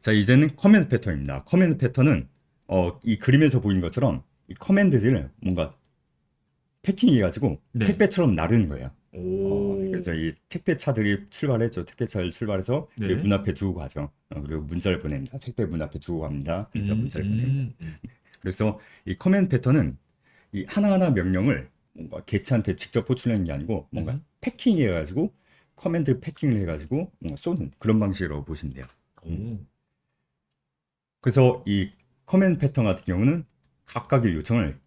자, 이제는 커맨드 패턴입니다. 커맨드 패턴은 이 그림에서 보이는 것처럼 이 커맨드들을 뭔가 패킹해가지고 네. 택배처럼 나르는 거예요. 오. 그래서 이 택배차들이 출발했죠. 택배차를 출발해서 이 네. 문 앞에 두고 가죠. 그리고 문자를 보냅니다. 택배 문 앞에 두고 갑니다. 그래서 음, 문자를 보냅니다. 음, 음. 그래서 이 커맨드 패턴은 이 하나하나 명령을 뭔가 개체한테 직접 호출하는 게 아니고 뭔가 음. 패킹해가지고 커맨드 패킹을 해가지고 뭔가 쏘는 그런 방식으로 보시면 돼요. 음. 오. 그래서 이 커맨드 패턴 같은 경우는 각각의 요청을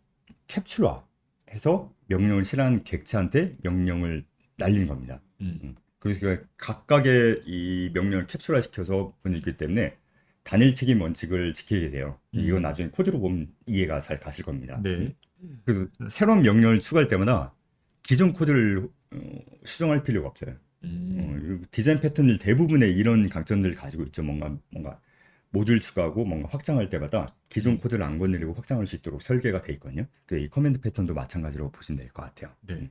캡슐화해서 명령을 실행하는 객체한테 명령을 날리는 겁니다. 음. 그래서 그 각각의 이 명령을 캡슐화시켜서 보내기 때문에 단일 책임 원칙을 지키게 돼요. 이건 음. 나중에 코드로 보면 이해가 잘 가실 겁니다. 네. 그래서 새로운 명령을 추가할 때마다 기존 코드를 수정할 필요가 없어요. 음. 디자인 패턴들 대부분의 이런 강점들을 가지고 있죠. 뭔가 모듈 추가하고 뭔가 확장할 때마다 기존 음. 코드를 안 건드리고 확장할 수 있도록 설계가 돼 있거든요. 이 커맨드 패턴도 마찬가지로 보시면 될 것 같아요. 네.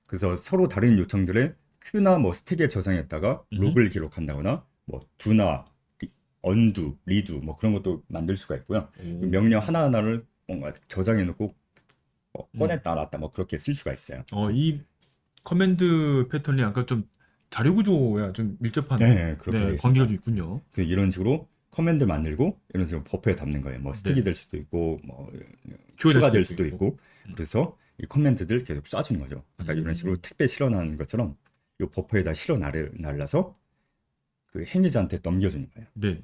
그래서 서로 다른 요청들을 큐나 뭐 스택에 저장했다가 음. 록을 기록한다거나 뭐 두나 언두, 리두 뭐 그런 것도 만들 수가 있고요. 오. 명령 하나하나를 뭔가 저장해 놓고 음. 꺼냈다 놨다 뭐 그렇게 쓸 수가 있어요. 이 커맨드 패턴이 약간 좀 자료 구조야 좀 밀접한 네, 그렇게 되어 네, 관계가 있습니다. 좀 있군요. 이런 식으로 커맨드 만들고 이런 식으로 버퍼에 담는 거예요. 뭐 스틱이 네. 될 수도 있고 뭐 큐어될 큐가 될 수도 수도 있고. 있고 그래서 이 커맨드들 계속 쏴주는 거죠. 아까 이런 식으로 음. 택배 실어나는 것처럼 이 버퍼에다 실어 날라서 그 행위자한테 넘겨주는 거예요. 네.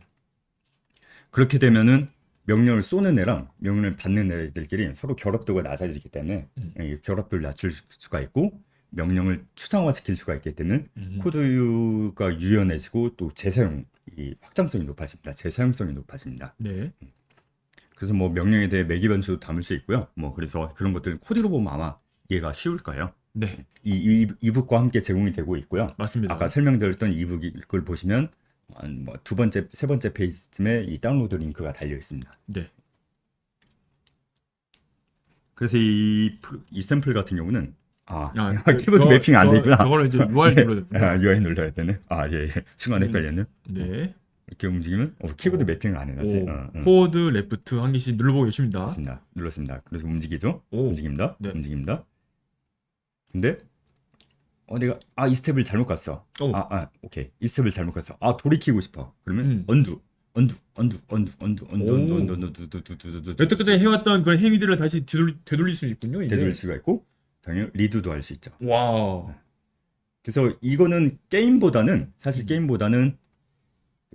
그렇게 되면은 명령을 쏘는 애랑 명령을 받는 애들끼리 서로 결합도가 낮아지기 때문에 음. 이 결합도를 낮출 수가 있고 명령을 추상화시킬 수가 있기 때문에 음. 코드가 유연해지고 또 재사용 이 확장성이 높아집니다. 재사용성이 높아집니다. 네. 그래서 뭐 명령에 대해 매기 변수도 담을 수 있고요. 뭐 그래서 그런 것들 코드로 보면 아마 이해가 쉬울 거예요. 네. 이북과 함께 제공이 되고 있고요. 아까 맞습니다. 설명드렸던 이북을 보시면 뭐두 번째, 세 번째 페이지쯤에 이 다운로드 링크가 달려 있습니다. 네. 그래서 이 샘플 같은 경우는 키보드 저, 매핑이 안 돼 있구나. 저거를 이제 URL 눌러야 되군요. UI 눌러야 되네. 예. 순간 헷갈렸네. 네. 이렇게 움직이면 키보드 어, 매핑을 안 해놨어요. 포워드, 레프트 한 개씩 눌러보고 계십니다. 맞습니다. 눌렀습니다. 그래서 움직이죠. 오. 움직입니다. 네. 움직입니다. 근데 내가 이 스텝을 잘못 갔어. 오. 오케이. 이 스텝을 잘못 갔어. 돌이키고 싶어. 그러면 음. 언두. 여태까지 해왔던 그런 행위들을 다시 되돌릴 수 있군요. 이제. 되돌릴 수가 있고 당연히 리두도 할 수 있죠. 와. 그래서 이거는 사실 음. 게임보다는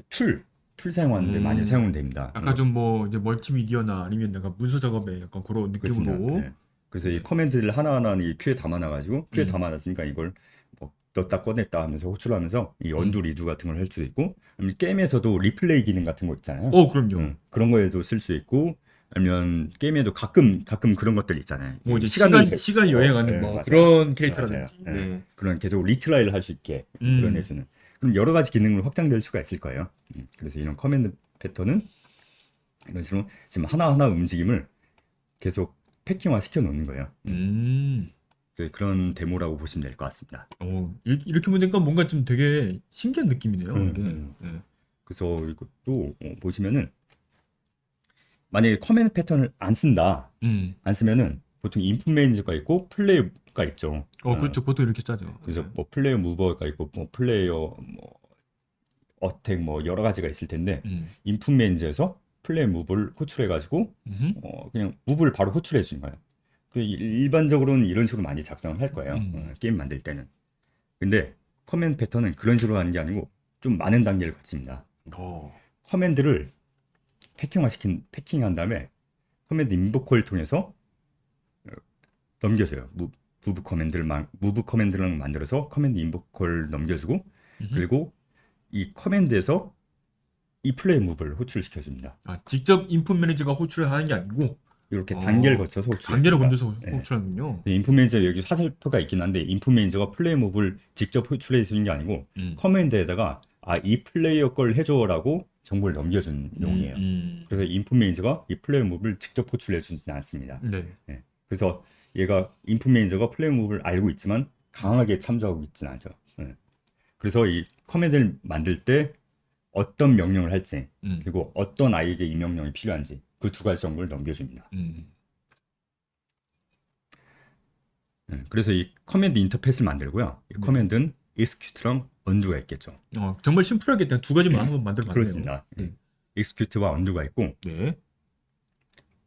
툴 사용하는데 많이 사용은 됩니다. 아까 좀 뭐 이제 멀티미디어나 아니면 약간 문서 작업에 약간 그런 그렇습니다. 느낌으로. 네. 그래서 이 네. 커맨드를 하나하나 이 큐에 담아놔가지고 큐에 음. 담아놨으니까 이걸 뭐 넣었다 꺼냈다 하면서 호출하면서 이 언두 리두 같은 걸 할 수도 있고 아니면 게임에서도 리플레이 기능 같은 거 있잖아요. 그럼요. 그런 거에도 쓸 수 있고 아니면 게임에도 가끔 그런 것들 있잖아요. 뭐 이제 시간을 시간 여행하는 네, 뭐 맞아요. 그런 맞아요. 캐릭터라든지. 네. 네. 그런 계속 리트라이를 할 수 있게 그런 애수는 그럼 여러 가지 기능으로 확장될 수가 있을 거예요. 그래서 이런 커맨드 패턴은 이런 식으로 지금 하나하나 움직임을 계속 패킹화 시켜 놓는 거예요. 그런 데모라고 보시면 될 것 같습니다. 이렇게 보니까 뭔가 좀 되게 신기한 느낌이네요. 이게. 네. 그래서 이것도 보시면은 만약에 커맨드 패턴을 안 쓴다, 안 쓰면은 보통 인풋 매니저가 있고 플레이어가 있죠. 그렇죠. 보통 이렇게 짜죠. 그래서 네. 뭐 플레이어 무버가 있고 뭐 플레이어 뭐 어택 뭐 여러 가지가 있을 텐데 인풋 매니저에서 플레이 무브를 호출해 가지고 그냥 무브를 바로 호출해 주는 거예요. 일반적으로는 이런 식으로 많이 작성을 할 거예요. 게임 만들 때는. 근데 커맨드 패턴은 그런 식으로 하는 게 아니고 좀 많은 단계를 거칩니다. 커맨드를 패킹한 다음에 커맨드 인보컬을 통해서 넘겨줘요. 무브 커맨드를 만들어서 커맨드 인보컬 넘겨주고 그리고 이 커맨드에서 이 플레이 무브를 호출시켜줍니다. 직접 인풋 매니저가 호출을 하는 게 아니고 이렇게 단계를 거쳐서 단계를 호출해줍니다. 건져서 호출하는군요. 인풋 매니저 여기 화살표가 있긴 한데 인풋 매니저가 플레이 무브를 직접 호출해 주는 게 아니고 커맨드에다가 이 플레이어 걸 해줘라고 정보를 넘겨준 용이에요. 그래서 인풋 매니저가 이 플레이 무브를 직접 호출해 주진 않습니다. 네. 그래서 얘가 인풋 매니저가 플레이 무브를 알고 있지만 강하게 참조하고 있지는 않죠. 그래서 이 커맨드를 만들 때 어떤 명령을 할지 음. 그리고 어떤 아이에게 이 명령이 필요한지 그 두 가지 정보를 넘겨줍니다. 그래서 이 커맨드 인터페이스를 만들고요. 이 네. 커맨드는 execute랑 undo가 있겠죠. 정말 심플하게 일단 두 가지만 한번 만들어 봤네요. 그렇습니다. 네. execute와 undo가 있고 네.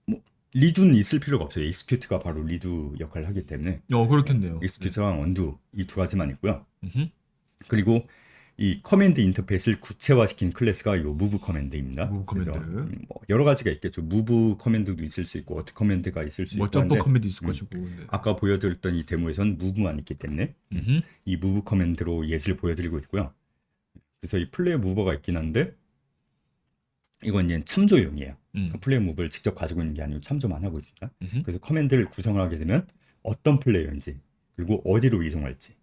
뭐 리두는 있을 필요가 없어요. execute가 바로 리두 역할을 하기 때문에 그렇겠네요. execute랑 undo 이 두 가지만 있고요. 음흠. 그리고 이 커맨드 인터페이스를 구체화시킨 클래스가 이 move 커맨드입니다. move 그래서 커맨드. 뭐 여러 가지가 있겠죠. move 커맨드도 있을 수 있고 어택 커맨드가 있을 수 뭐 있고 점퍼 한데 커맨드 있을 것이고. 네. 아까 보여드렸던 이 데모에선 move만 있기 때문에 음흠. 이 move 커맨드로 예시를 보여드리고 있고요. 그래서 이 플레이 무버가 있긴 한데 이건 이제 참조용이에요. 그러니까 플레이 무버를 직접 가지고 있는 게 아니고 참조만 하고 있습니다. 음흠. 그래서 커맨드를 구성을 하게 되면 어떤 플레이어인지 그리고 어디로 이동할지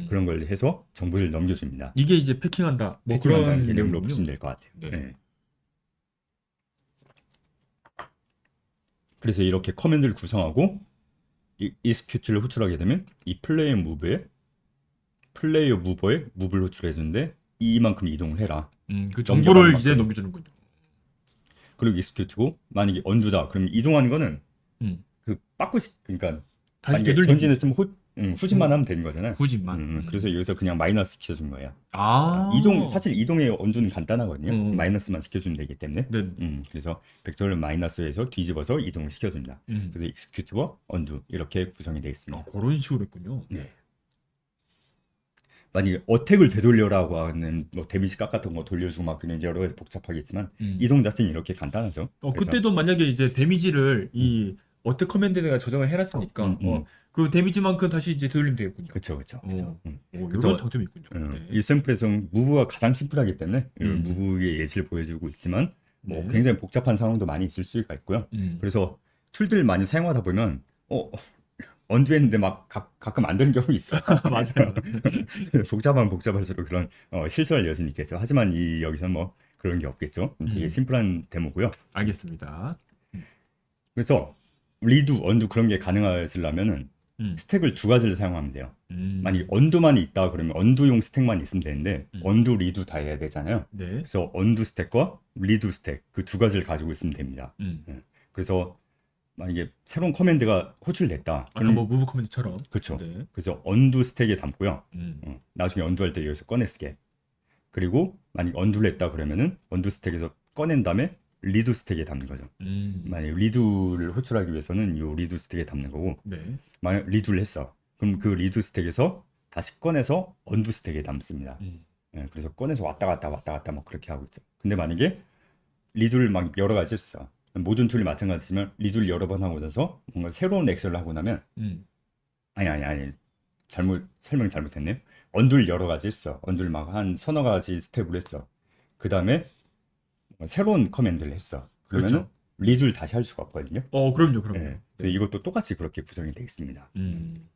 그런 걸 해서 정보를 넘겨줍니다. 이게 이제 패킹한다. 뭐 패킹한다는 그런 개념으로 내용이군요. 보시면 될 것 같아요. 네. 네. 그래서 이렇게 커맨드를 구성하고 이 execute를 호출하게 되면 이 플레이어 무버에 무브를 호출해 주는데 이만큼 이동을 해라. 그 정보를 넘겨가는 이제 만큼. 넘겨주는군요. 그리고 execute고 만약에 undo다 그러면 이동하는 거는 음. 그 바꾸시 그러니까 다시 만약에 되돌리기. 전진했으면 후진만 하면 되는 거잖아요. 후진만. 그래서 여기서 그냥 마이너스 시켜준 거예요. 사실 이동의 언두는 간단하거든요. 마이너스만 시켜주면 되기 때문에. 네. 그래서 벡터를 마이너스에서 뒤집어서 이동을 시켜줍니다. 그래서 execute와 undo 이렇게 구성이 되어 있습니다. 그런 식으로 했군요. 네. 만약에 어택을 되돌려라고 하는 뭐 데미지 깎았던 거 돌려주고 막 그냥 여러 가지 복잡하겠지만 이동 자체는 이렇게 간단하죠. 그때도 만약에 이제 데미지를 이 어택 커맨드가 저장을 해놨으니까 그 데미지만큼 다시 이제 되돌리면 되겠군요. 그렇죠. 이런 장점이 있군요. 네. 이 샘플에서 무브가 가장 심플하기 때문에 무브의 예시를 보여주고 있지만 뭐 네. 굉장히 복잡한 상황도 많이 있을 수가 있고요. 그래서 툴들을 많이 사용하다 보면 언두했는데 막 가끔 안 되는 경우 있어. 맞아요. 복잡할수록 그런 실수할 여지는 있겠죠. 하지만 여기서는 뭐 그런 게 없겠죠. 되게 심플한 데모고요. 알겠습니다. 그래서 리두, 언두 그런 게 가능하시려면은 스택을 두 가지를 사용하면 돼요. 만약 언두만 있다 그러면 언두용 스택만 있으면 되는데 언두, 리두 다 해야 되잖아요. 네. 그래서 언두 스택과 리두 스택 그 두 가지를 가지고 있으면 됩니다. 그래서 만약에 새로운 커맨드가 호출됐다. 아까 뭐 무브 커맨드처럼. 그렇죠. 네. 그래서 언두 스택에 담고요. 나중에 언두할 때 여기서 꺼내 쓰게. 그리고 만약 언두를 했다 그러면은 언두 스택에서 꺼낸 다음에 리두 스택에 담는 거죠. 만약 리두를 호출하기 위해서는 이 리두 스택에 담는 거고, 네. 만약 리두를 했어. 그럼 그 리두 스택에서 다시 꺼내서 언두 스택에 담습니다. 그래서 꺼내서 왔다 갔다 막 그렇게 하고 있죠. 근데 만약에 리두를 막 여러 가지 했어. 모든 툴이 마찬가지지만 리두를 여러 번 하고 나서 뭔가 새로운 액션을 하고 나면 아니 설명 잘못했네요. 언두를 여러 가지 했어. 언두를 막 한 서너 가지 스텝을 했어. 그 다음에 새로운 커맨드를 했어. 그러면은 그렇죠. 리두를 다시 할 수가 없거든요. 그럼요. 네. 그래서 이것도 똑같이 그렇게 구성이 되어 있습니다. 음.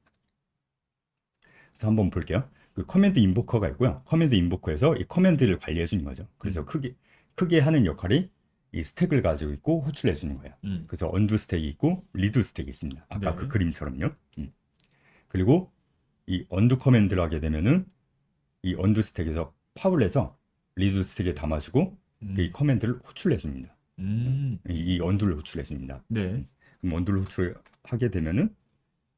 그래서 한번 볼게요. 그 커맨드 인보커가 있고요. 커맨드 인보커에서 이 커맨드를 관리해 주는 거죠. 그래서 크게 하는 역할이 이 스택을 가지고 있고 호출해 주는 거예요. 그래서 언두 스택이 있고 리두 스택이 있습니다. 아까 네. 그 그림처럼요. 그리고 이 언두 커맨드를 하게 되면은 이 언두 스택에서 팝을 해서 리두 스택에 담아주고 이 커맨드를 호출해 줍니다. 이 언두를 호출해 줍니다. 네. 그럼 언두를 호출하게 되면은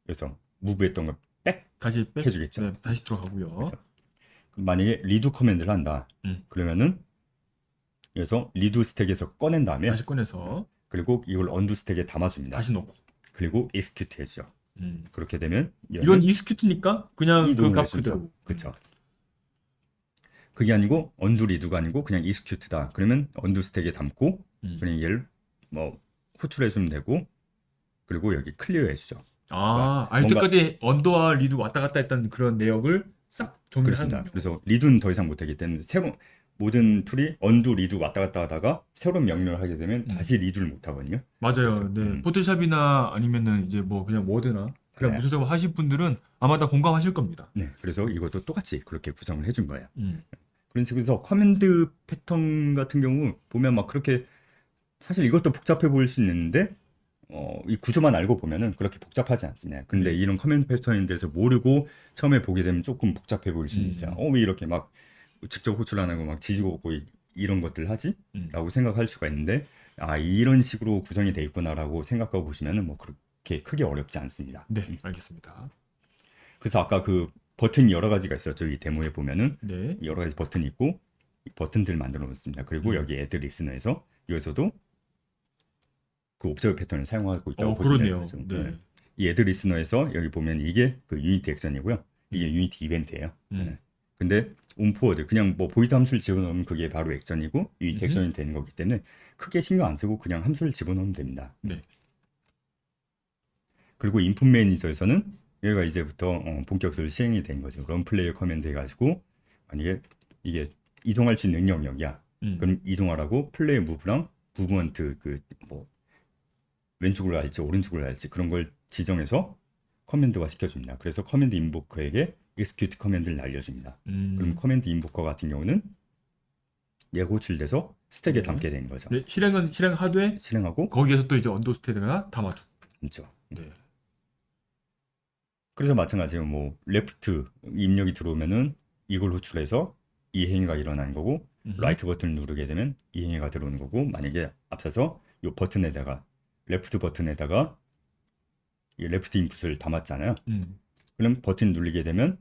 그래서 무브했던 걸 백 다시 백 해주겠죠. 네, 다시 들어가고요. 그렇죠. 그럼 만약에 리두 커맨드를 한다. 그러면은 그래서 리두 스택에서 꺼낸 다음에 다시 꺼내서 그리고 이걸 언두 스택에 담아줍니다. 다시 넣고. 그리고 execute 해주죠. 그렇게 되면 이건 익스큐트니까 그냥 그 이동을 값 해주죠. 그대로. 그렇죠. 그게 아니고 언두 리두가 아니고 그냥 execute다. 그러면 언두 스택에 담고 그냥 얘를 뭐 호출해 주면 되고 그리고 여기 클리어 해주죠. 이때까지 언더와 리드 왔다 갔다 했던 그런 내역을 싹 정리를 그렇습니다. 하는 그래서 리두는 더 이상 못하기 때문에 모든 툴이 언두, 리두 왔다 갔다 하다가 새로운 명령을 하게 되면 다시 리두를 못 하거든요. 맞아요. 네. 포토샵이나 아니면은 이제 뭐 그냥 워드나 그냥 네. 무슨 작업 하신 분들은 아마 다 공감하실 겁니다. 네, 그래서 이것도 똑같이 그렇게 구성을 해준 거예요. 그래서 커맨드 패턴 같은 경우 보면 막 그렇게 사실 이것도 복잡해 보일 수 있는데 이 구조만 알고 보면은 그렇게 복잡하지 않습니다. 근데 이런 커맨드 패턴에 대해서 모르고 처음에 보게 되면 조금 복잡해 보일 수 있어요. 왜 이렇게 막 직접 호출 안 하고 막 지지고 오고 이런 것들 하지? 라고 생각할 수가 있는데 이런 식으로 구성이 돼 있구나라고 생각하고 보시면은 뭐 그렇게 크게 어렵지 않습니다. 네, 알겠습니다. 그래서 아까 그 버튼이 여러 가지가 있었죠. 이 데모에 보면은 네. 여러 가지 버튼이 있고 이 버튼들 만들어 놓습니다. 그리고 여기 애드 리스너에서 여기서도 그 옵저버 패턴을 사용하고 있다고 보시면 되는 그러네요. 거죠. 네. 이 애드 리스너에서 여기 보면 이게 그 유니티 액션이고요. 이게 유니티 이벤트예요. 근데 온포워드 그냥 뭐 보이드 함수를 집어넣으면 그게 바로 액션이고 유니티 액션이 되는 거기 때문에 크게 신경 안 쓰고 그냥 함수를 집어넣으면 됩니다. 네. 그리고 인풋 매니저에서는 여기가 이제부터 본격적으로 시행이 된 거죠. 런 플레이어 커맨드 해가지고 만약에 이게 이동할 수 있는 영역이야. 그럼 이동하라고 플레이 무브랑 무브먼트 그 뭐 왼쪽으로 갈지 오른쪽으로 갈지 그런 걸 지정해서 커맨드화 시켜줍니다. 그래서 커맨드 인보커에게 execute 커맨드를 날려줍니다. 그럼 커맨드 인보커 같은 경우는 얘가 호출돼서 스택에 담게 되는 거죠. 네, 실행하되 실행하고 거기에서 또 이제 언더스테드가 담아두고. 있죠. 네. 그래서 마찬가지로 뭐 레프트 입력이 들어오면은 이걸 호출해서 이 행위가 일어나는 거고 라이트 버튼을 누르게 되면 이 행위가 들어오는 거고 만약에 앞서서 이 버튼에다가 레프트 버튼에다가 이 레프트 인풋을 담았잖아요. 그럼 버튼 누르게 되면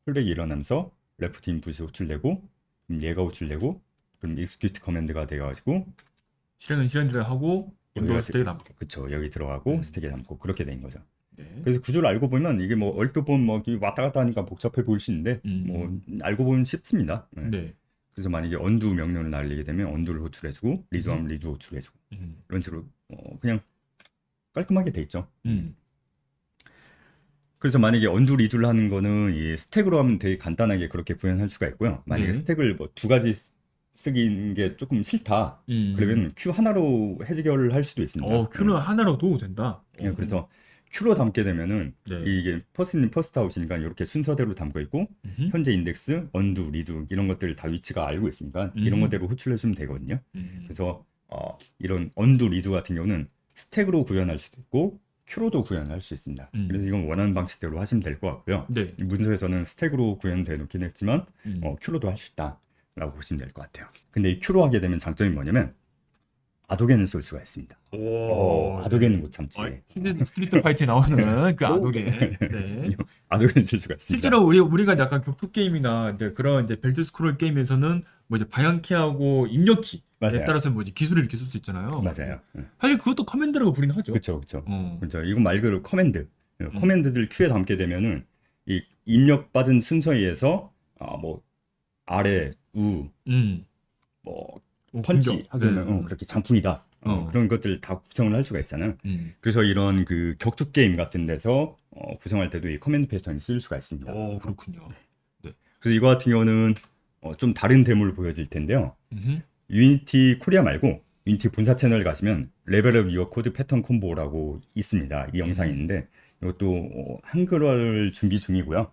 콜백이 일어나면서 레프트 인풋이 호출되고 그럼 얘가 호출되고 그럼 execute 커맨드가 돼가지고 실행대로 하고 언더 스택에 담고. 그쵸 여기 들어가고 스택에 담고 그렇게 된 거죠. 네. 그래서 구조를 알고 보면 이게 뭐 얼핏 보면 뭐 왔다 갔다 하니까 복잡해 보일 수 있는데 뭐 알고 보면 쉽습니다. 네. 그래서 만약에 언두 명령을 날리게 되면 언두를 호출해주고 리두하면 리두 호출해주고 이런 식으로 그냥 깔끔하게 돼 있죠. 그래서 만약에 언두 리두를 하는 거는 이 스택으로 하면 되게 간단하게 그렇게 구현할 수가 있고요. 만약에 스택을 뭐 두 가지 쓰기는 게 조금 싫다. 그러면 q 하나로 해결을 할 수도 있습니다. 큐는 하나로도 된다. 그래서 큐로 담게 되면은 네. 이게 퍼스트인 퍼스트 아웃이니까 이렇게 순서대로 담고 있고 현재 인덱스, 언두, 리두 이런 것들 다 위치가 알고 있으니까 이런 것대로 호출해 주면 되거든요. 그래서 이런 언두, 리두 같은 경우는 스택으로 구현할 수도 있고 큐로도 구현할 수 있습니다. 그래서 이건 원하는 방식대로 하시면 될 것 같고요. 네. 이 문서에서는 스택으로 구현되어 놓긴 했지만 큐로도 할 수 있다라고 보시면 될 것 같아요. 근데 이 큐로 하게 되면 장점이 뭐냐면 아도겐을 쏠 수가 있습니다. 아도겐은 못 참지. 스트리트 파이트에 나오는 그 아도겐. 네. 아도겐을 쓸 수가 있습니다. 실제로 우리가 약간 격투 게임이나 이제 그런 이제 벨트 스크롤 게임에서는 뭐 이제 방향키하고 입력키에 따라서 뭐 이제 기술을 이렇게 쓸 수 있잖아요. 맞아요. 사실 그것도 커맨드라고 부르긴 하죠. 그렇죠. 그렇죠. 이건 말 그대로 커맨드. 커맨드들 큐에 담게 되면은 이 입력 받은 순서에 의해서 뭐 아래, 우, 뭐 펀치 하면 그렇게 장풍이다. 그런 것들 다 구성을 할 수가 있잖아요. 그래서 이런 그 격투 게임 같은 데서 구성할 때도 이 커맨드 패턴을 쓸 수가 있습니다. 그렇군요. 네. 그래서 이거 같은 경우는 좀 다른 데모를 보여드릴 텐데요. 유니티 코리아 말고 유니티 본사 채널 가시면 레벨업 유어 코드 패턴 콤보라고 있습니다. 이 영상이 있는데 이것도 한글화를 준비 중이고요.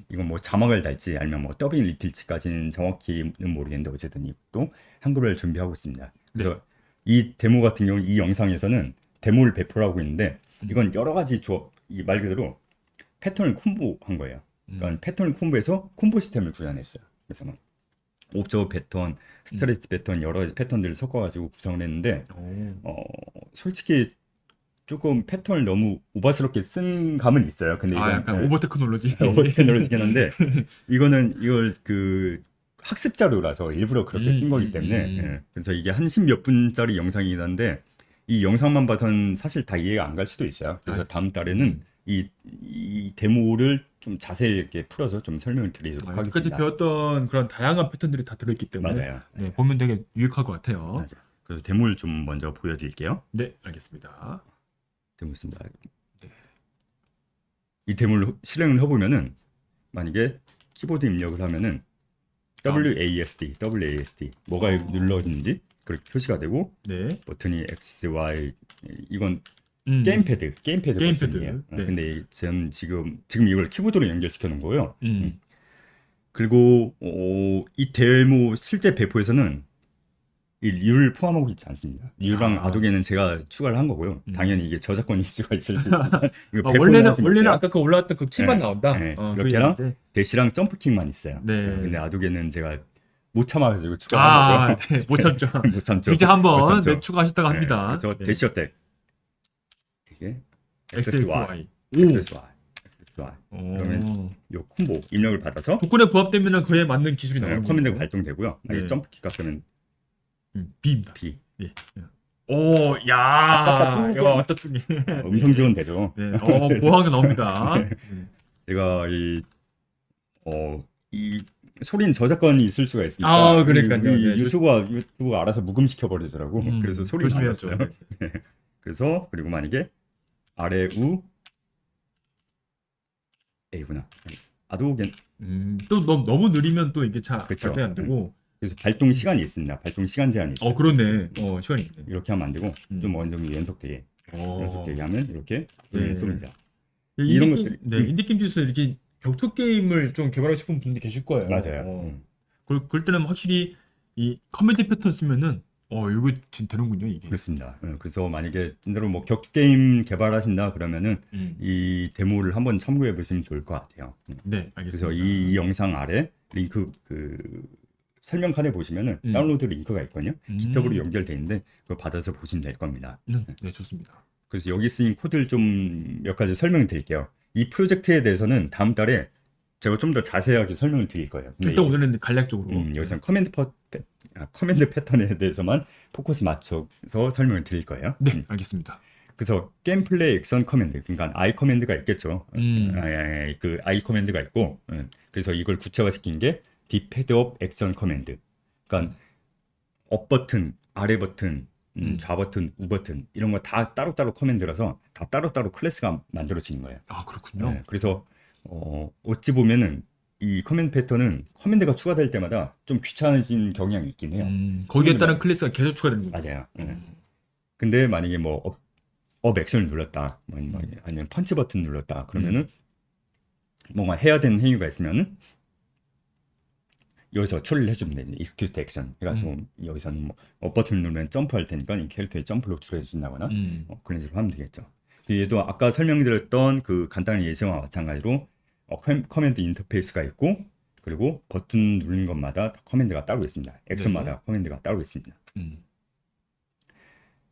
이건 뭐 자막을 달지 아니면 뭐 더빙 리필치까지는 정확히는 모르겠는데 어쨌든 이것도 한글화를 준비하고 있습니다. 그래서 이 데모 같은 경우 이 영상에서는 데모를 배포를 하고 있는데 이건 여러 가지 이 말 그대로 패턴을 콤보한 거예요. 그러니까 패턴을 콤보해서 콤보 시스템을 구현했어요. 그래서 옵저버 패턴, 스트레이트 패턴 여러 가지 패턴들을 섞어가지고 구성을 했는데 솔직히 조금 패턴을 너무 오버스럽게 쓴 감은 있어요. 근데 이건 약간 오버 테크놀로지. 오버 테크놀로지긴 한데 이걸 그 학습 자료라서 일부러 그렇게 쓴 거기 때문에 그래서 이게 한 10몇 분짜리 영상이긴 한데 이 영상만 봐서는 사실 다 이해가 안 갈 수도 있어요. 그래서 다음 달에는 이 데모를 좀 자세하게 풀어서 좀 설명을 드리도록 하겠습니다. 여기까지 배웠던 그런 다양한 패턴들이 다 들어있기 때문에 맞아요. 네, 보면 되게 유익할 것 같아요. 맞아요. 그래서 데모를 좀 먼저 보여드릴게요. 네, 알겠습니다. 데모 있습니다. 이 데모를 실행을 해보면은 만약에 키보드 입력을 하면은 WASD 뭐가 눌러지는지 그렇게 표시가 되고 버튼이 X, Y 이건 게임패드 버튼이에요. 네. 근데 저는 지금 이걸 키보드로 연결시켜 놓은 거예요. 그리고 이 데모 실제 배포에서는 이 류를 포함하고 있지 않습니다. 류랑 아도겐은 제가 추가를 한 거고요. 당연히 이게 저작권 이슈가 있을 수 있어요. 원래는 아까 그 올라왔던 그 키만 나온다. 이렇게랑 대시랑 점프킥만 있어요. 근데 아도겐은 제가 못 참아가지고 추가한 거고요. 네, 못 참죠. 못 참죠. 굳이 한번 못 참죠. 네, 추가하셨다고 합니다. 그래서 네. 대시어택 이게 XXY. XSY. 오. 그러면 요 콤보 입력을 받아서 조건에 부합되면 그에 맞는 기술이 나오는 커맨드가 거죠. 발동되고요. 만약에 네. 점프키가 그러면 B입니다. B. 예. 오, 야, 야, 왔다 뚱이. 음성 지원 되죠. 네, 보호하게 나옵니다. 네. 제가 이 소리는 저작권이 있을 수가 있으니까 그러니까요. 우리 네, 유튜브가 알아서 묵음시켜 버리더라고. 그래서 소리는 안 조심해야죠. 났어요. 그래서 그리고 만약에 아래 우 A구나. 아도겐. 또 너무 느리면 또 이게 잘 그쵸. 발동이 안 되고. 그래서 발동 시간이 있습니다. 발동 시간 제한이 있어요. 그렇네. 시간이 있네. 이렇게 하면 안 되고 좀 어느 정도 연속되게 하면 이렇게 네. 쏩니다. 이런 이런 것들, 네, 인디게임 중에서 이렇게 격투 게임을 좀 개발하고 싶은 분들이 계실 거예요. 맞아요. 그럴 때는 확실히 이 커맨드 패턴 쓰면은 이거 진짜 되는군요, 이게. 그렇습니다. 그래서 만약에 진짜로 뭐 격투 게임 개발하신다 그러면은 이 데모를 한번 참고해 보시면 좋을 것 같아요. 네, 알겠습니다. 그래서 이 영상 아래 링크 설명칸에 보시면은 다운로드 링크가 있거든요. 깃허브로 연결돼 있는데 그걸 받아서 보시면 될 겁니다. 네, 좋습니다. 그래서 여기 쓰인 코드를 좀 몇 가지 설명을 드릴게요. 이 프로젝트에 대해서는 다음 달에 제가 좀 더 자세하게 설명을 드릴 거예요. 일단 오늘은 간략적으로. 여기서 커맨드 패턴에 대해서만 포커스 맞춰서 설명을 드릴 거예요. 네, 알겠습니다. 그래서 게임 플레이 액션 커맨드, 그러니까 I 커맨드가 있겠죠. 그 I 커맨드가 있고, 그래서 이걸 구체화시킨 게 디패드업 액션 커맨드. 그러니까 업 버튼, 아래 버튼, 좌 버튼, 우 버튼 이런 거 다 따로따로 커맨드라서 다 따로따로 클래스가 만들어지는 거예요. 그렇군요. 네, 그래서 어찌 보면은 이 커맨드 패턴은 커맨드가 추가될 때마다 좀 귀찮아진 경향이 있긴 해요. 거기에 따른 클래스가 계속 추가되는 거죠. 맞아요. 근데 만약에 뭐 업 액션을 눌렀다, 아니면 펀치 버튼 눌렀다, 그러면은 뭔가 해야 되는 행위가 있으면은 여기서 처리를 해주면 되는 execute 액션. 그래가지고 여기서는 뭐 업 버튼 누르면 점프할 테니까 이 캐릭터의 점프를 줄여준다거나 그런 식으로 하면 되겠죠. 얘도 아까 설명드렸던 그 간단한 예시와 마찬가지로 커맨드 인터페이스가 있고 그리고 버튼 누르는 것마다 커맨드가 따로 있습니다. 액션마다 커맨드가 따로 있습니다.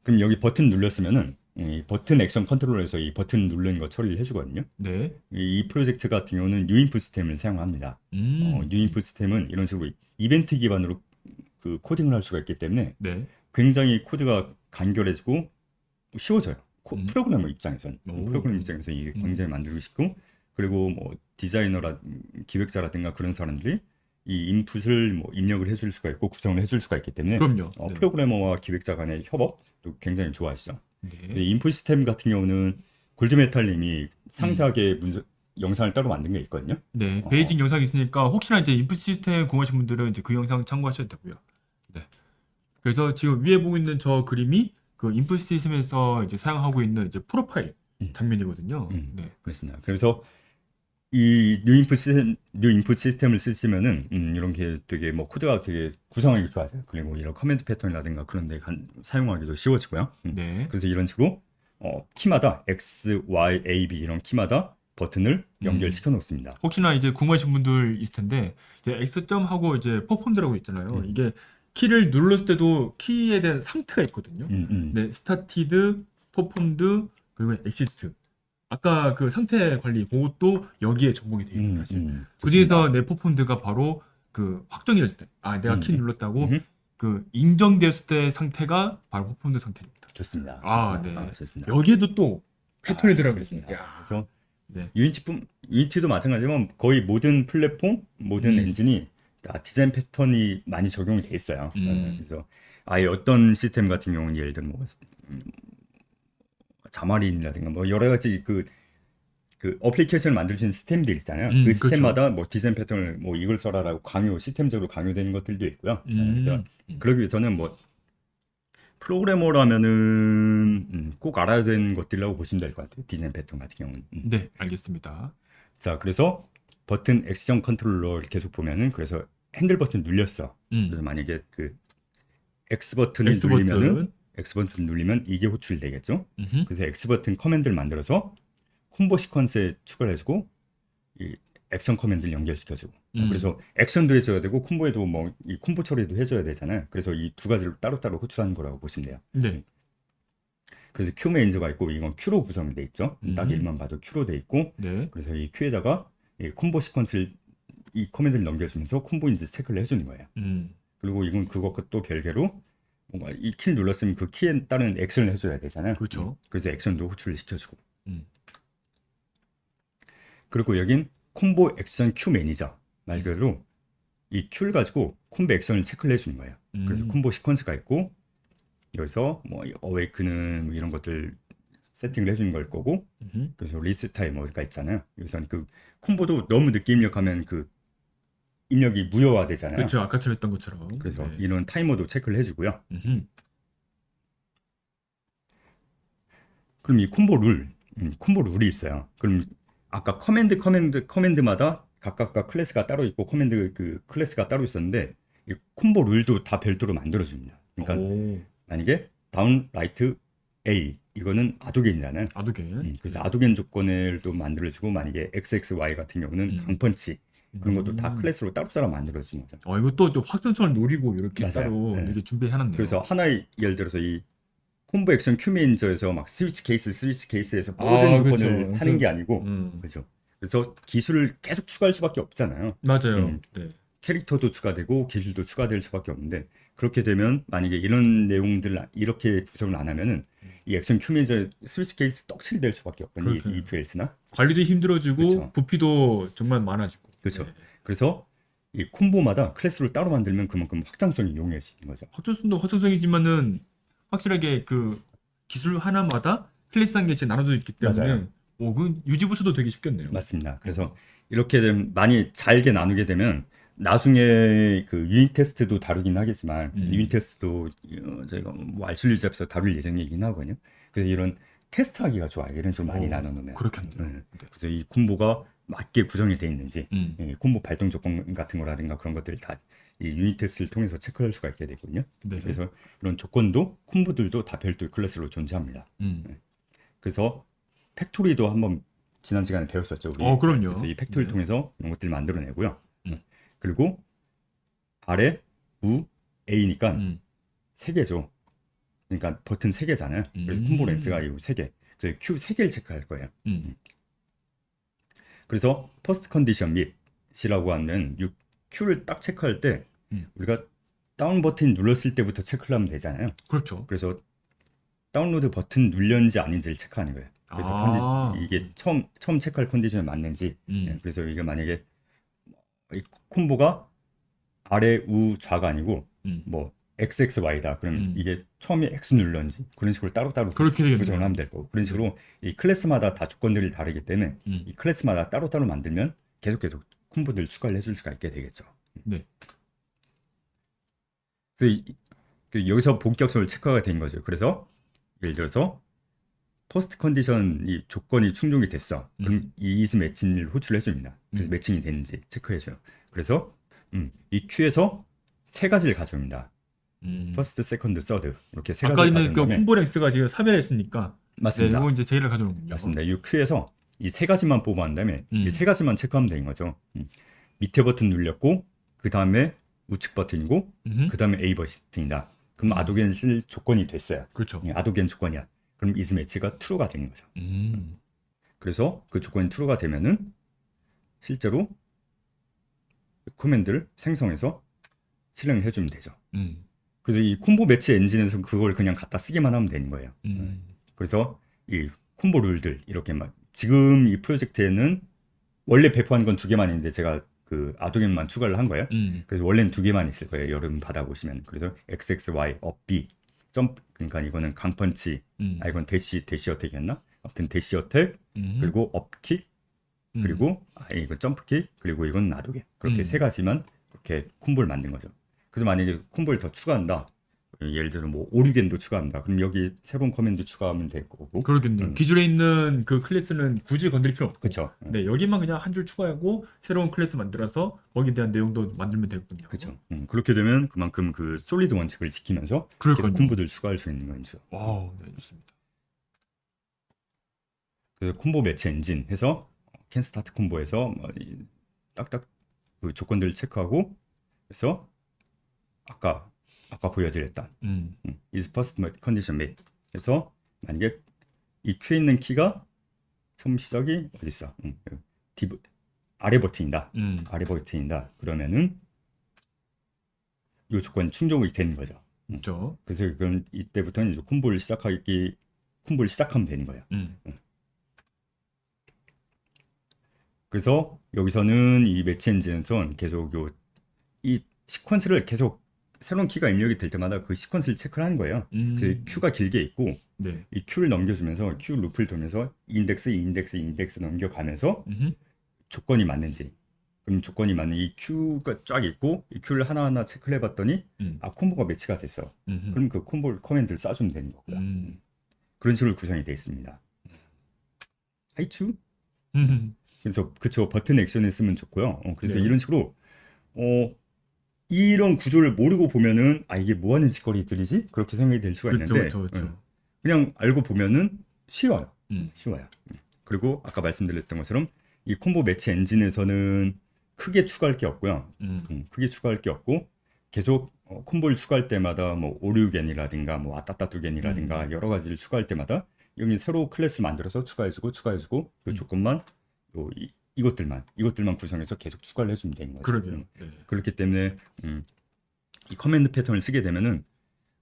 그럼 여기 버튼 눌렀으면은 이 버튼 액션 컨트롤러에서 이 버튼 누르는 거 처리를 해주거든요. 네. 이 프로젝트 같은 경우는 뉴인풋 시스템을 사용합니다. 뉴인풋 시스템은 이런 식으로 이벤트 기반으로 그 코딩을 할 수가 있기 때문에 굉장히 코드가 간결해지고 쉬워져요. 프로그래머 입장에서는 이게 굉장히 만들고 싶고 그리고 뭐 디자이너라 기획자라든가 그런 사람들이 이 인풋을 뭐 입력을 해줄 수가 있고 구성을 해줄 수가 있기 때문에 그럼요. 프로그래머와 기획자 간의 협업도 굉장히 좋아하시죠. 인풋 시스템 같은 경우는 골드메탈님이 상세하게 영상을 따로 만든 게 있거든요. 네, 베이징 영상이 있으니까 혹시나 이제 인풋 시스템 궁금하신 분들은 이제 그 영상 참고하셔도 되고요. 네. 그래서 지금 위에 보고 있는 저 그림이 그 인풋 시스템에서 이제 사용하고 있는 이제 프로파일 장면이거든요. 네. 그렇습니다. 그래서 이 뉴인풋 시스템을 쓰시면은 이런 게 되게 뭐 코드가 되게 구성하기 좋아져요. 그리고 이런 커맨드 패턴이라든가 그런 데 사용하기도 쉬워지고요. 그래서 이런 식으로 키마다 X, Y, A, B 이런 키마다 버튼을 연결시켜 놓습니다. 혹시나 이제 궁금하신 분들 있을 텐데 이제 X점하고 이제 퍼폼드라고 있잖아요. 이게 키를 눌렀을 때도 키에 대한 상태가 있거든요. 네, 스타티드, 퍼폼드 그리고 엑시트. 아까 그 상태 관리 그것도 여기에 적용이 되어 있어요. 사실. 그중에서 내 퍼폼드가 바로 그 확정이 됐을 때, 내가 키 눌렀다고 그 인정되었을 때 상태가 바로 퍼폼드 상태입니다. 좋습니다. 네. 좋습니다. 여기에도 또 패턴이 들어가 있습니다. 그래서 유니티도 마찬가지지만 거의 모든 플랫폼, 모든 엔진이 다 디자인 패턴이 많이 적용이 돼 있어요. 그래서 아예 어떤 시스템 같은 경우는 예를 들면 뭐 자마린이라든가 뭐 여러 가지 그 어플리케이션을 만들 수 있는 시스템들 있잖아요. 그 시스템마다 뭐 디자인 패턴을 뭐 이걸 써라라고 시스템적으로 강요되는 것들도 있고요. 그래서 그러기 위해서는 뭐 프로그래머라면은 꼭 알아야 되는 것들이라고 보시면 될 것 같아요. 디자인 패턴 같은 경우는. 네, 알겠습니다. 자, 그래서 버튼 액션 컨트롤러를 계속 보면은 그래서 핸들 버튼 눌렸어. 그래서 만약에 그 X 버튼을 누르면 이게 호출되겠죠. 그래서 X 버튼 커맨드를 만들어서 콤보 시퀀스에 추가를 해주고 이 액션 커맨드를 연결시켜주고 그래서 액션도 해줘야 되고 콤보에도 뭐 이 콤보 처리도 해줘야 되잖아요. 그래서 이 두 가지를 따로따로 호출하는 거라고 보시면 돼요. 네. 그래서 큐 매니저가 있고 이건 큐로 구성이 돼 있죠. 딱 일만 봐도 큐로 돼 있고 네. 그래서 이 큐에다가 이 콤보 시퀀스를 이 커맨드를 넘겨주면서 콤보인지 체크를 해주는 거예요. 그리고 이건 그것과 또 별개로 뭔가 이 키를 눌렀으면 그 키에 따른 액션을 해줘야 되잖아요. 그렇죠. 그래서 액션도 호출을 시켜주고. 그리고 여긴 콤보 액션 큐 매니저 말 그대로 이 큐를 가지고 콤보 액션을 체크를 해주는 거예요. 그래서 콤보 시퀀스가 있고 여기서 뭐 어웨이크는 이런 것들 세팅을 해주는 걸 거고 그래서 리스 타이머가 있잖아요. 여기서는 그 콤보도 너무 늦게 입력하면 그 입력이 무효화되잖아요. 그렇죠. 아까처럼 했던 것처럼. 그래서 네. 이런 타이머도 체크를 해주고요. 그럼 이 콤보 룰이 있어요. 그럼 아까 커맨드마다 각각 클래스가 따로 있고 커맨드 그 클래스가 따로 있었는데 이 콤보 룰도 다 별도로 만들어줍니다. 그러니까 만약에 다운 라이트 A 이거는 아도겐이잖아요. 아도겐. 그래서 아도겐 조건을 또 만들어주고 만약에 XXY 같은 경우는 강펀치 그런 것도 다 클래스로 따로 만들어주는 거죠. 이것도 또 확장성을 노리고 이렇게 맞아요. 따로 네. 이렇게 준비해놨네요. 그래서 하나의 예를 들어서 이 콤보 액션 큐 매니저에서 막 스위치 케이스에서 모든 조건을 그렇죠. 하는 게 아니고 그렇죠. 그래서 기술을 계속 추가할 수밖에 없잖아요. 맞아요. 네. 캐릭터도 추가되고 기술도 추가될 수밖에 없는데 그렇게 되면 만약에 이런 내용들 이렇게 구성을 안 하면은 이 액션 큐 매니저 스위치 케이스 떡칠이 될 수밖에 없거든요. 이 FLS나 관리도 힘들어지고 그렇죠. 부피도 정말 많아지고. 그렇죠. 네. 그래서 이 콤보마다 클래스를 따로 만들면 그만큼 확장성이 용이해지는 거죠. 확장성도 확장성이지만은 확실하게 그 기술 하나마다 클래스 한 개씩 나눠져 있기 때문에 그 유지보수도 되게 쉽겠네요. 맞습니다. 그래서 이렇게 좀 많이 잘게 나누게 되면 나중에 그 유닛 테스트도 다루긴 하겠지만 유닛 테스트도 저희가 뭐 알쓸 잡에서 다룰 예정이긴 하거든요. 그래서 이런 테스트하기가 좋아요. 이런 식으로 많이 나눠놓으면. 그렇겠네요. 네. 그래서 이 콤보가 맞게 구성이 되어 있는지 콤보 발동 조건 같은 거라든가 그런 것들을 다 이 유닛 테스트를 통해서 체크할 수가 있게 되거든요. 네. 그래서 이런 조건도 콤보들도 다 별도의 클래스로 존재합니다. 그래서 팩토리도 한번 지난 시간에 배웠었죠. 우리. 그럼요. 그래서 이 팩토리를 통해서 이런 것들을 만들어내고요. 그리고 아래, 우, A니까 세 개죠. 그러니까 버튼 세 개잖아요. 그래서 콤보 렌스가 이 세 개. 그래서 Q 세 개를 체크할 거예요. 그래서 퍼스트 컨디션 밑이라고 하는 Q를 딱 체크할 때 우리가 다운 버튼 눌렀을 때부터 체크를 하면 되잖아요. 그렇죠. 그래서 다운로드 버튼 눌렸는지 아닌지를 체크하는 거예요. 그래서 컨디션, 이게 처음 체크할 컨디션에 맞는지. 그래서 이게 만약에 이 콤보가 아래 우 좌가 아니고 뭐 XXY다. 그러면 이게 처음에 X 눌렀는지 그런 식으로 따로따로 구성을 하면 될 거고 그런 식으로 이 클래스마다 다 조건들이 다르기 때문에 이 클래스마다 따로따로 만들면 계속 콤보들 추가를 해줄 수가 있게 되겠죠. 네. 그래서 여기서 본격적으로 체크가 된 거죠. 그래서 예를 들어서 퍼스트 컨디션 이 조건이 충족이 됐어. 그럼 이 이즈 매칭을 호출해 줍니다. 그래서 매칭이 됐는지 체크해 줘요. 그래서 이 큐에서 세 가지를 가져옵니다. 퍼스트, 세컨드, 서드 이렇게 세 가지를 가져온 아까 그 콤보렉스가 지금 3회 했으니까 맞습니다. 네, 이거 이제 세 개를 가져오는군요. 맞습니다. 이 큐에서 이 세 가지만 뽑아낸 다음에 이 세 가지만 체크하면 되는 거죠. 밑에 버튼 눌렸고 그 다음에 우측 버튼이고 그 다음에 A 버튼이다. 그럼 아도겐 쓸 조건이 됐어요. 그렇죠. 아도겐 조건이야. 그럼 이즈 매치가 true가 되는 거죠. 그래서 그 조건이 true가 되면은 실제로 코맨드를 생성해서 실행을 해주면 되죠. 그래서 이 콤보 매치 엔진에서 그걸 그냥 갖다 쓰기만 하면 되는 거예요. 그래서 이 콤보 룰들 이렇게 막 지금 이 프로젝트에는 원래 배포한 건 두 개만 있는데 제가 그 아도겐만 추가를 한 거예요. 그래서 원래는 두 개만 있을 거예요. 여러분 받아보시면. 그래서 XXY, 업, B, 점프. 그러니까 이거는 강펀치, 이건 대시 어택이었나? 아무튼 대시 어택, 그리고 업킥, 그리고 이거 점프킥, 그리고 이건 아도겐. 그렇게 세 가지만 이렇게 콤보를 만든 거죠. 그래서 만약에 콤보를 더 추가한다. 예를 들어 뭐 오류겐도 추가한다. 그럼 여기 새로운 커맨드 추가하면 될 거고. 그러겠네요. 기존에 있는 그 클래스는 굳이 건드릴 필요 없고. 그렇죠. 네, 여기만 그냥 한 줄 추가하고 새로운 클래스 만들어서 거기에 대한 내용도 만들면 되겠군요. 그렇죠. 그렇게 되면 그만큼 그 솔리드 원칙을 지키면서 계속 콤보들 추가할 수 있는 거죠. 와, 네, 좋습니다. 그래서 콤보 매치 엔진 해서 캔 스타트 콤보에서 딱딱 그 조건들을 체크하고 그래서 아까 보여드렸던 is first condition met. 그래서 만약에 이 큐에 있는 키가 처음 시작이 어디 있어? 아래 버튼이다. 아래 버튼이다. 그러면은 이 조건이 충족이 되는 거죠. 그렇죠. 그래서 그럼 이때부터는 이제 콤보를 시작하면 되는 거예요. 그래서 여기서는 이 매치 엔진에서는 계속 이 시퀀스를 계속 새로운 키가 입력이 될 때마다 그 시퀀스를 체크를 하는 거예요. 그 큐가 길게 있고 네. 이 큐를 넘겨주면서 큐 루프를 돌면서 인덱스 넘겨가면서 조건이 맞는지 그럼 조건이 맞는 이 큐가 쫙 있고 이 큐를 하나하나 체크를 해봤더니 콤보가 매치가 됐어. 그럼 그 커맨드를 쏴주면 되는 거고요. 그런 식으로 구성이 되어 있습니다. 하이추? 그래서 그쵸 버튼 액션에 쓰면 좋고요. 그래서 네. 이런 식으로 이런 구조를 모르고 보면은 이게 뭐 하는 짓거리들이지? 그렇게 생각이 될 수가 있는데 그렇죠. 그냥 알고 보면은 쉬워요. 쉬워요. 그리고 아까 말씀드렸던 것처럼 이 콤보 매치 엔진에서는 크게 추가할 게 없고요. 크게 추가할 게 없고 계속 콤보를 추가할 때마다 뭐 오류겐이라든가 뭐 아따따두겐이라든가 여러 가지를 추가할 때마다 여기 새로 클래스 만들어서 추가해주고 그 조건만 이것들만 구성해서 계속 추가를 해주면 되는 거죠. 그러게요. 네. 그렇기 때문에 이 커맨드 패턴을 쓰게 되면은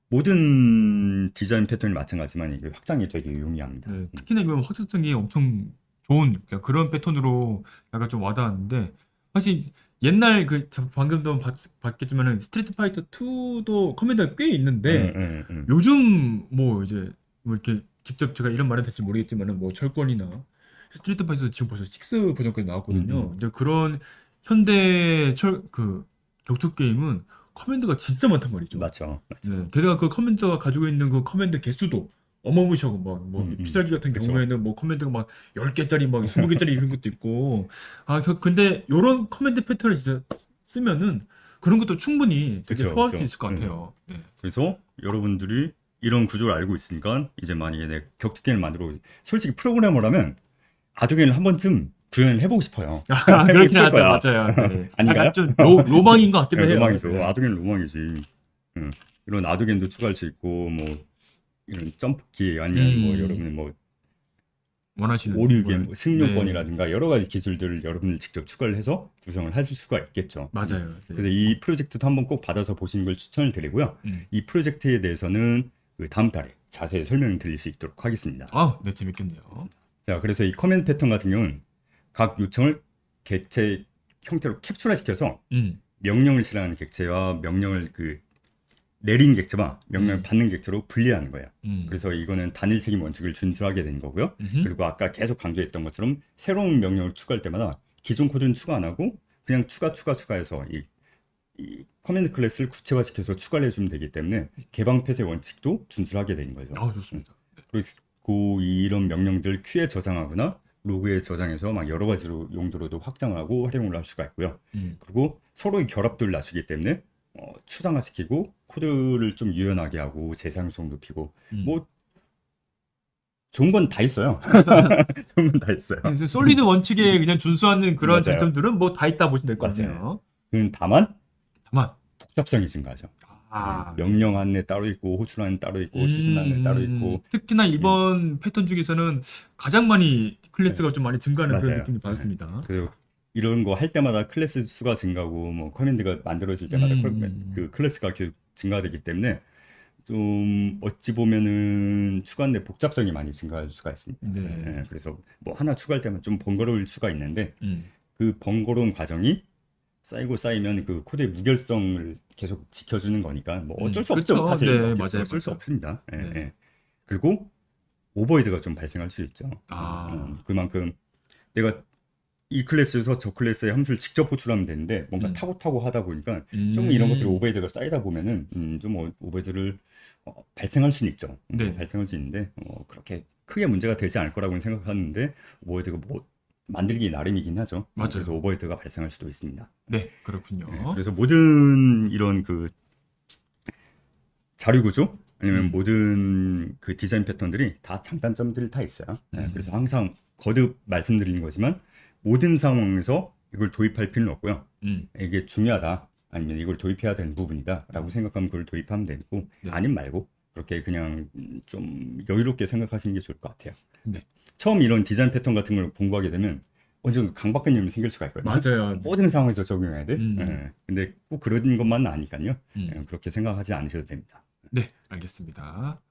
모든 디자인 패턴이 마찬가지지만 이게 확장이 되게 용이합니다. 네, 특히나 이건 확장성이 엄청 좋은 그런 패턴으로 약간 좀 와닿았는데 사실 옛날 방금도 봤겠지만은 스트리트 파이터 2도 커맨드가 꽤 있는데 요즘 뭐 이제 뭐 이렇게 직접 제가 이런 말은 될지 모르겠지만은 뭐 철권이나 스트리트 파이터 지금 벌써 6 버전까지 나왔거든요. 근데 그런 현대 격투 게임은 커맨드가 진짜 많단 말이죠. 맞죠. 네, 게다가 그 커맨드가 가지고 있는 그 커맨드 개수도 어마무시하고 뭐 피살기 같은 그쵸. 경우에는 뭐 커맨드가 막 10개짜리 막 20개짜리 이런 것도 있고 근데 요런 커맨드 패턴을 진짜 쓰면은 그런 것도 충분히 되게 그쵸, 소화할 수 그쵸. 있을 것 같아요. 네. 그래서 여러분들이 이런 구조를 알고 있으니까 이제 만약에 내 격투 게임을 만들어 솔직히 프로그래머라면 아두겐을 한 번쯤 구현을 해보고 싶어요. 그렇긴 하죠. 거야. 맞아요. 네. 아닌가요? 약간 좀 로망인 것 같기도 해요. 로망이죠. 네. 아두겐은 로망이지. 이런 아두겐도 추가할 수 있고 뭐 이런 점프키 아니면 뭐 여러분이 뭐 원하시는 오류겐 승용권이라든가 여러 가지 기술들을 여러분들 직접 추가를 해서 구성을 하실 수가 있겠죠. 맞아요. 네. 그래서 이 프로젝트도 한번 꼭 받아서 보시는 걸 추천을 드리고요. 이 프로젝트에 대해서는 그 다음 달에 자세히 설명을 드릴 수 있도록 하겠습니다. 네, 재밌겠네요. 자, 그래서 이 커맨드 패턴 같은 경우는 각 요청을 객체 형태로 캡슐화시켜서 명령을 실행하는 객체와 명령을 내린 객체와 명령을 받는 객체로 분리하는 거예요. 그래서 이거는 단일 책임 원칙을 준수하게 된 거고요. 그리고 아까 계속 강조했던 것처럼 새로운 명령을 추가할 때마다 기존 코드는 추가 안 하고 그냥 추가해서 이 커맨드 클래스를 구체화시켜서 추가를 해주면 되기 때문에 개방 폐쇄 원칙도 준수하게 되는 거죠. 좋습니다. 그리고 이런 명령들 큐에 저장하거나 로그에 저장해서 막 여러 가지로 용도로도 확장하고 활용을 할 수가 있고요. 그리고 서로의 결합도를 낮추기 때문에 추상화시키고 코드를 좀 유연하게 하고 재사용성 높이고 뭐 좋은 건 다 있어요. 좋은 건 다 있어요. 그래서 솔리드 원칙에 그냥 준수하는 그런 맞아요. 장점들은 뭐 다 있다 보시면 될 것 같아요. 다만 다만 복잡성이 증가하죠. 명령 안내 따로 있고 호출 안내 따로 있고 시즌 안내 따로 있고 특히나 이번 패턴 중에서는 가장 많이 클래스가 좀 많이 증가하는 그런 맞아요. 느낌이 받았습니다. 그리고 이런 거 할 때마다 클래스 수가 증가하고 뭐 커맨드가 만들어질 때마다 그 클래스가 계속 증가되기 때문에 좀 어찌 보면은 추가인데 복잡성이 많이 증가할 수가 있습니다. 네. 그래서 뭐 하나 추가할 때만 좀 번거로울 수가 있는데 그 번거로운 과정이 쌓이면 그 코드의 무결성을 계속 지켜주는 거니까 뭐 어쩔 수 없죠. 그쵸? 사실 네, 어쩔 맞아요. 수 없습니다. 네. 그리고 오버헤드가 좀 발생할 수 있죠. 그만큼 내가 이 클래스에서 저 클래스의 함수를 직접 호출하면 되는데 뭔가 타고 하다 보니까 좀 이런 것들이 오버헤드가 쌓이다 보면은 좀 오버헤드를 발생할 수는 있죠. 네. 발생할 수 있는데 그렇게 크게 문제가 되지 않을 거라고 생각하는데 오버헤드가 뭐 만들기 나름이긴 하죠. 맞아요. 그래서 오버헤드가 발생할 수도 있습니다. 네, 그렇군요. 그래서 모든 이런 그 자료 구조 아니면 모든 그 디자인 패턴들이 다 장단점들이 다 있어요. 그래서 항상 거듭 말씀드리는 거지만 모든 상황에서 이걸 도입할 필요는 없고요. 이게 중요하다. 아니면 이걸 도입해야 되는 부분이다라고 생각하면 그걸 도입하면 되고 네. 아님 말고 그렇게 그냥 좀 여유롭게 생각하시는 게 좋을 것 같아요. 네. 처음 이런 디자인 패턴 같은 걸 공부하게 되면 언젠가 강박관념이 생길 수가 있거든요. 맞아요. 모든 상황에서 적용해야 돼. 근데 꼭 그런 것만은 아니까요. 그렇게 생각하지 않으셔도 됩니다. 네, 알겠습니다.